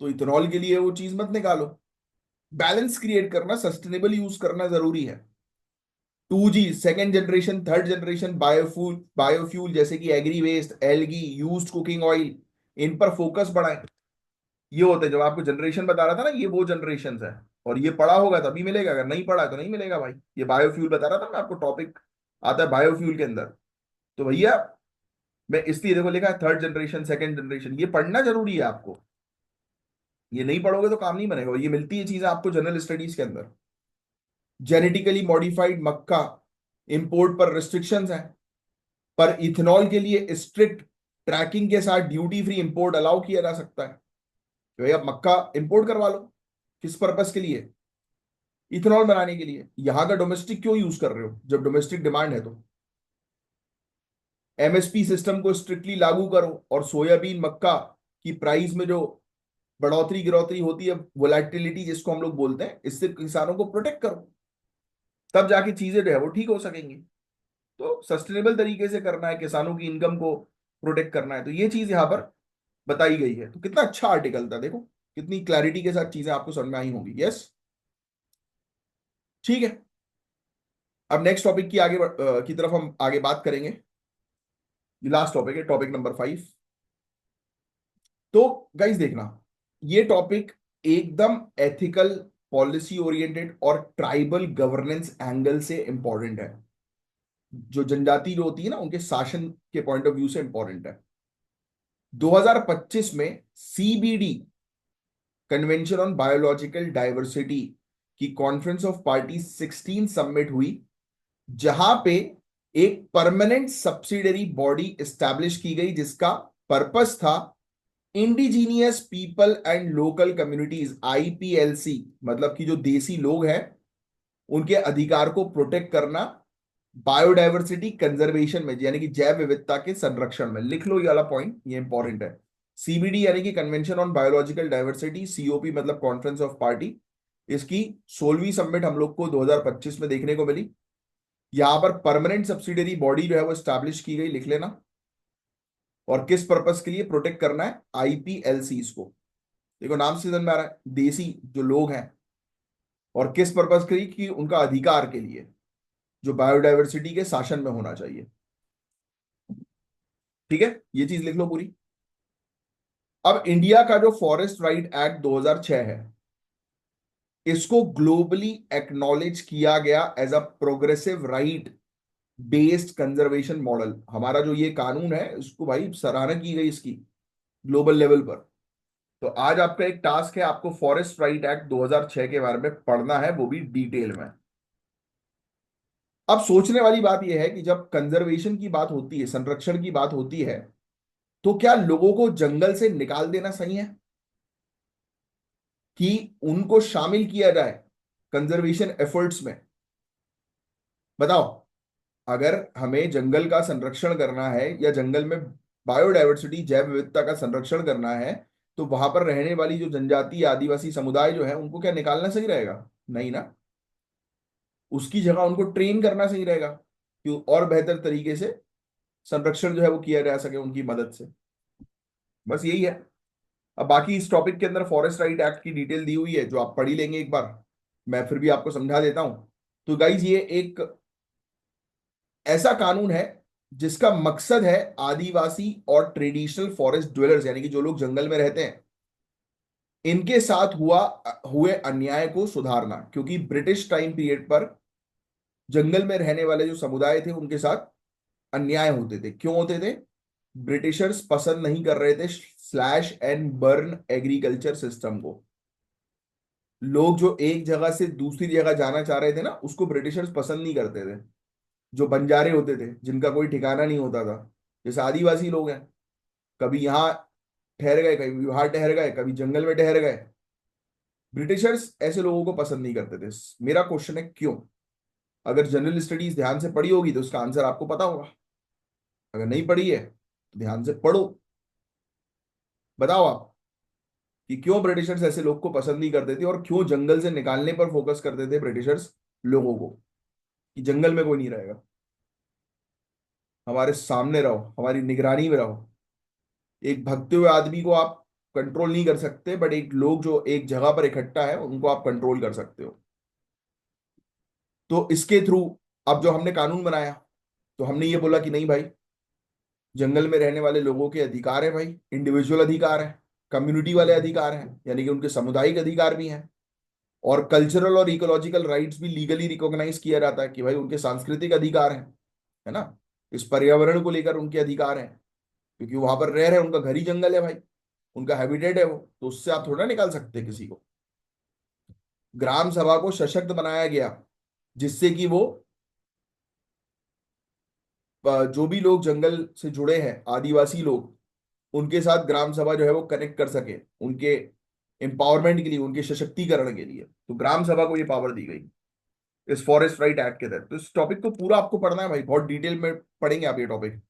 तो इथेनॉल के लिए वो चीज मत निकालो। बैलेंस क्रिएट करना, सस्टेनेबल यूज करना जरूरी है। 2G, second generation, third generation biofuel जैसे कि agri waste, algae, used cooking oil, इन पर फोकस बढ़ाएं। ये होते हैं जब आपको जनरेशन बता रहा था ना, ये वो जनरेशन है। और ये पढ़ा होगा तभी मिलेगा, अगर नहीं पढ़ा है तो नहीं मिलेगा भाई। ये बायोफ्यूल बता रहा था मैं आपको, टॉपिक आता है बायोफ्यूल के अंदर। तो भैया मैं इसलिए देखो लिखा है थर्ड जनरेशन, सेकंड जनरेशन, ये पढ़ना जरूरी है आपको। ये नहीं पढ़ोगे तो काम नहीं बनेगा। ये मिलती है चीजें आपको जनरल स्टडीज के अंदर। जेनेटिकली मॉडिफाइड मक्का इंपोर्ट पर रिस्ट्रिक्शंस हैं, पर इथेनॉल के लिए स्ट्रिक्ट ट्रैकिंग के साथ ड्यूटी फ्री इंपोर्ट अलाउ किया जा सकता है। तो भैया मक्का इंपोर्ट करवा लो। किस पर्पस के लिए? इथेनॉल बनाने के लिए। यहां का डोमेस्टिक क्यों यूज कर रहे हो जब डोमेस्टिक डिमांड है? तो एमएसपी सिस्टम को स्ट्रिक्टली लागू करो और सोयाबीन मक्का की प्राइस में जो बढ़ोतरी गिरौतरी होती है, वोलेटिलिटी जिसको हम लोग बोलते हैं, इससे किसानों को प्रोटेक्ट करो। तब जाके चीजें जो है वो ठीक हो सकेंगी। तो सस्टेनेबल तरीके से करना है, किसानों की इनकम को प्रोटेक्ट करना है, तो ये चीज यहां पर बताई गई है। तो कितना अच्छा आर्टिकल था देखो, कितनी क्लैरिटी के साथ चीजें आपको समझ में आई होंगी। यस, ठीक है। अब नेक्स्ट टॉपिक की की तरफ हम आगे बात करेंगे। ये लास्ट टॉपिक है, टॉपिक नंबर 5। तो गाइस देखना, ये टॉपिक एकदम एथिकल, पॉलिसी ओरिएंटेड और ट्राइबल गवर्नेंस एंगल से इंपॉर्टेंट है। जो जनजाति जो होती है ना, उनके शासन के पॉइंट ऑफ व्यू से इंपॉर्टेंट है। 2025 में CBD, convention on biological diversity की कॉन्फ्रेंस ऑफ पार्टी 16 सबमिट हुई, जहां पे एक परमानेंट सब्सिडरी बॉडी एस्टैब्लिश की गई जिसका पर्पस था indigenous people and local communities, IPLC, मतलब कि जो देसी लोग हैं उनके अधिकार को प्रोटेक्ट करना बायोडायवर्सिटी कंजर्वेशन में, यानी कि जैव विविधता के संरक्षण में। लिख लो ये वाला पॉइंट, ये इंपॉर्टेंट है। सीबीडी यानी कि convention on biological diversity, COP मतलब कॉन्फ्रेंस ऑफ पार्टी, इसकी 16वीं सबमिट हम लोग को 2025 में देखने को मिली। यहां पर परमानेंट सब्सिडरी बॉडी जो है वो स्टैब्लिश की गई, लिख लेना। और किस पर्पस के लिए प्रोटेक्ट करना है? आईपीएलसी को। देखो नाम से समझ में आ रहा है, देसी जो लोग हैं। और किस पर्पस के लिए? कि उनका अधिकार के लिए, जो बायोडायवर्सिटी के शासन में होना चाहिए। ठीक है, ये चीज लिख लो पूरी। अब इंडिया का जो फॉरेस्ट राइट एक्ट 2006 है, इसको ग्लोबली एक्नॉलेज किया गया as a progressive right based conservation model. हमारा जो ये कानून है इसको भाई सराहना की गई इसकी ग्लोबल लेवल पर। तो आज आपका एक टास्क है, आपको फॉरेस्ट राइट एक्ट 2006 के बारे में पढ़ना है, वो भी डिटेल में। अब सोचने वाली बात यह है कि जब कंजर्वेशन की बात होती है, संरक्षण की बात होती है, तो क्या लोगों को जंगल से निकाल देना सही है कि उनको शामिल किया जाए कंजर्वेशन एफर्ट्स में? बताओ। अगर हमें जंगल का संरक्षण करना है या जंगल में बायोडायवर्सिटी जैव विविधता का संरक्षण करना है, तो वहां पर रहने वाली जो जनजाति आदिवासी समुदाय जो है उनको क्या निकालना सही रहेगा? नहीं ना। उसकी जगह उनको ट्रेन करना सही रहेगा कि और बेहतर तरीके से संरक्षण जो है वो किया जा सके उनकी मदद से। बस यही है। अब बाकी इस टॉपिक के अंदर फॉरेस्ट राइट एक्ट की डिटेल दी हुई है, जो आप पढ़ ही लेंगे एक बार। मैं फिर भी आपको समझा देता हूं। तो गाइज ये एक ऐसा कानून है जिसका मकसद है आदिवासी और ट्रेडिशनल फॉरेस्ट ड्वेलर्स, यानी कि जो लोग जंगल में रहते हैं, इनके साथ हुए अन्याय को सुधारना, क्योंकि ब्रिटिश टाइम पीरियड पर जंगल में रहने वाले जो समुदाय थे उनके साथ अन्याय होते थे। क्यों होते थे? ब्रिटिशर्स पसंद नहीं कर रहे थे slash and burn agriculture system को। लोग जो एक जगह से दूसरी जगह जाना चाह रहे थे ना, उसको ब्रिटिशर्स पसंद नहीं करते थे। जो बंजारे होते थे, जिनका कोई ठिकाना नहीं होता था, जैसे आदिवासी लोग हैं, कभी यहाँ ठहर गए, कभी वहां ठहर गए, कभी जंगल में ठहर गए, ब्रिटिशर्स ऐसे लोगों को पसंद नहीं करते थे। मेरा क्वेश्चन है क्यों? अगर जनरल स्टडीज ध्यान से पढ़ी होगी तो उसका आंसर आपको पता होगा। अगर नहीं पढ़ी है तो ध्यान से पढ़ो। बताओ आप कि क्यों ब्रिटिशर्स ऐसे लोग को पसंद नहीं करते थे, और क्यों जंगल से निकालने पर फोकस करते थे ब्रिटिशर्स लोगों को, कि जंगल में कोई नहीं रहेगा, हमारे सामने रहो, हमारी निगरानी में रहो। एक भगते हुए आदमी को आप कंट्रोल नहीं कर सकते, बट एक लोग जो एक जगह पर इकट्ठा है उनको आप कंट्रोल कर सकते हो। तो इसके थ्रू अब जो हमने कानून बनाया, तो हमने ये बोला कि नहीं भाई, जंगल में रहने वाले लोगों के अधिकार है भाई, इंडिविजुअल अधिकार है, कम्युनिटी वाले अधिकार हैं, यानी कि उनके सामुदायिक अधिकार भी हैं, और कल्चरल और इकोलॉजिकल राइट्स भी लीगली रिकॉग्नाइज किया जाता है कि भाई उनके सांस्कृतिक अधिकार हैं, है ना। इस पर्यावरण को लेकर उनके अधिकार हैं, क्योंकि वहां पर रह रहे हैं, उनका घर ही जंगल है भाई, उनका हैबिटेट है वो, तो उससे आप थोड़ा निकाल सकते हैं किसी को। ग्राम सभा को सशक्त बनाया गया, जिससे कि वो जो भी लोग जंगल से जुड़े हैं, आदिवासी लोग, उनके साथ ग्राम सभा जो है वो कनेक्ट कर सके, उनके एम्पावरमेंट के लिए, उनके सशक्तिकरण के लिए। तो ग्राम सभा को ये पावर दी गई इस फॉरेस्ट राइट एक्ट के तहत। तो इस टॉपिक को पूरा आपको पढ़ना है भाई, बहुत डिटेल में पढ़ेंगे आप ये टॉपिक।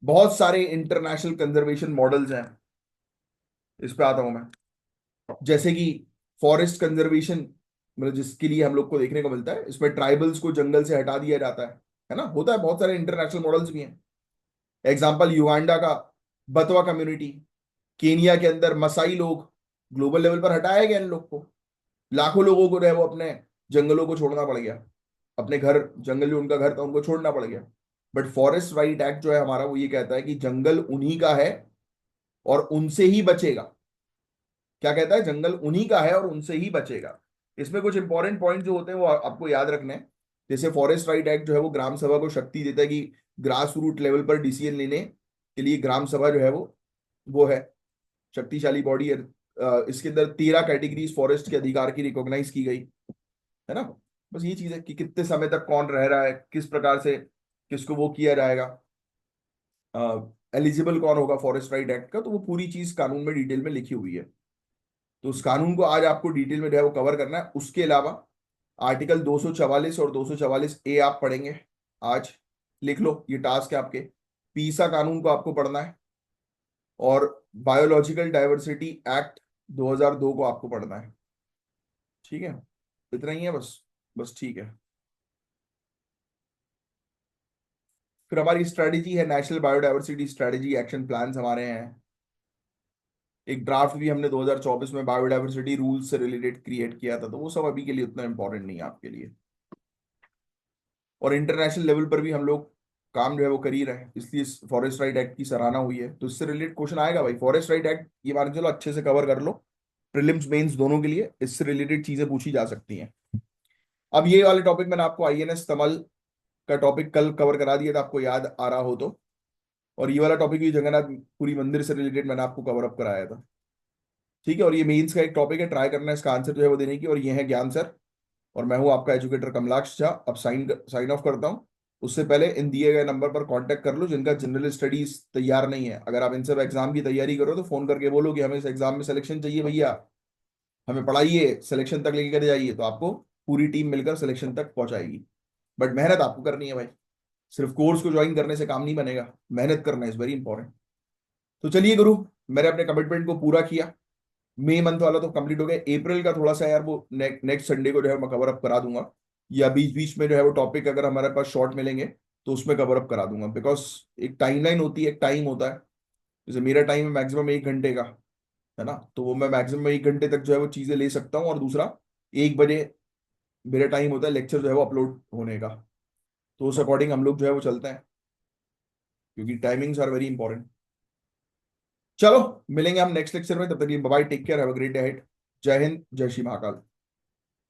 बहुत सारे इंटरनेशनल कंजर्वेशन मॉडल्स हैं, इस पे आता हूं मैं। जैसे कि फॉरेस्ट कंजर्वेशन, मतलब जिसके लिए हम लोग को देखने को मिलता है, इसमें ट्राइबल्स को जंगल से हटा दिया जाता है ना, होता है। बहुत सारे इंटरनेशनल मॉडल्स भी हैं। एग्जाम्पल युगांडा का बतवा कम्युनिटी, केनिया के अंदर मसाई लोग, ग्लोबल लेवल पर हटाया गया इन लोग को। लाखों लोगों को जो है वो अपने जंगलों को छोड़ना पड़ गया, अपने घर, जंगल जो उनका घर था उनको छोड़ना पड़ गया। बट फॉरेस्ट राइट एक्ट जो है हमारा, वो ये कहता है कि जंगल उन्हीं का है और उनसे ही बचेगा। क्या कहता है? जंगल उन्हीं का है और उनसे ही बचेगा। इसमें कुछ इंपॉर्टेंट पॉइंट जो होते हैं वो आपको याद रखने हैं। जैसे फॉरेस्ट राइट एक्ट जो है वो ग्राम सभा को शक्ति देता है कि ग्रास रूट लेवल पर डिसीजन लेने के लिए ग्राम सभा जो है वो है शक्तिशाली बॉडी है। इसके अंदर 13 कैटेगरीज फॉरेस्ट के अधिकार की रिकॉग्नाइज की गई, है ना। बस ये चीज है कि कितने समय तक कौन रह रहा है, किस प्रकार से किसको वो किया जाएगा, एलिजिबल कौन होगा फॉरेस्ट राइट एक्ट का, तो वो पूरी चीज कानून में डिटेल में लिखी हुई है। तो उस कानून को आज आपको डिटेल में जो है वो कवर करना है। उसके अलावा आर्टिकल 244 और 244 ए आप पढ़ेंगे आज। लिख लो, ये टास्क है आपके। पीसा कानून को आपको पढ़ना है, और बायोलॉजिकल डाइवर्सिटी एक्ट 2002 को आपको पढ़ना है। ठीक है, इतना ही है बस। बस ठीक है। फिर हमारी स्ट्रेटेजी है, national biodiversity strategy action plans हमारे हैं। एक ड्राफ्ट भी हमने 2024 में बायोडाइवर्सिटी रूल्स से रिलेटेड क्रिएट किया था, तो वो सब अभी के लिए उतना इंपॉर्टेंट नहीं है आपके लिए। और इंटरनेशनल लेवल पर भी हम लोग काम जो है वो कर ही रहे हैं, इसलिए फॉरेस्ट राइट एक्ट की सराहना हुई है। तो इससे रिलेटेड क्वेश्चन आएगा भाई, फॉरेस्ट राइट एक्ट ये मान के चलो अच्छे से कवर कर लो, प्रीलिम्स मेंस दोनों के लिए इससे रिलेटेड चीजें पूछी जा सकती हैं। अब ये वाले टॉपिक मैंने आपको आईएनएस तमल का टॉपिक कल कवर करा दिया था, आपको याद आ रहा हो तो। और ये वाला टॉपिक भी जगन्नाथ पुरी मंदिर से रिलेटेड मैंने आपको कवर अप कराया था। ठीक है, और ये मेंस का एक टॉपिक है, ट्राई करना है इसका आंसर जो है वो देने की। और ये है ज्ञान सर, और मैं हूं आपका एजुकेटर कमलाक्ष झा। अब साइन ऑफ करता हूं। उससे पहले इन दिए गए नंबर पर कांटेक्ट कर लो जिनका जनरल स्टडीज तैयार नहीं है। अगर आप इन सब एग्जाम की तैयारी करो तो फोन करके बोलो कि हमें इस एग्जाम में सिलेक्शन चाहिए भैया, हमें पढ़ाइए, सिलेक्शन तक लेके जाइए, तो आपको पूरी टीम मिलकर सिलेक्शन तक पहुंचाएगी। बट मेहनत आपको करनी है भाई, सिर्फ कोर्स को ज्वाइन करने से काम नहीं बनेगा, मेहनत करना इज वेरी इंपॉर्टेंट। तो चलिए गुरु, मैंने अपने कमिटमेंट को पूरा किया। मई मंथ वाला तो कंप्लीट हो गया, अप्रैल का थोड़ा सा यार वो नेक्स्ट संडे को जो है मैं कवर अप करा दूंगा, या बीच बीच में जो है वो टॉपिक अगर हमारे पास शॉर्ट मिलेंगे तो उसमें कवर अप करा दूंगा। बिकॉज एक टाइमलाइन होती है, एक टाइम होता है। जैसे मेरा टाइम है मैक्सिमम 1 घंटे का, है ना, तो वो मैं मैक्सिमम 1 घंटे तक जो है वो चीजें ले सकता हूँ। और दूसरा, 1 बजे मेरा टाइम होता है लेक्चर जो है वो अपलोड होने का। तो उस अकॉर्डिंग हम लोग जो है वो चलते हैं, क्योंकि टाइमिंग्स आर वेरी इंपॉर्टेंट। चलो मिलेंगे हम नेक्स्ट लेक्चर में, तब तक bye, take care, have a great day ahead. जय हिंद, जय श्री महाकाल।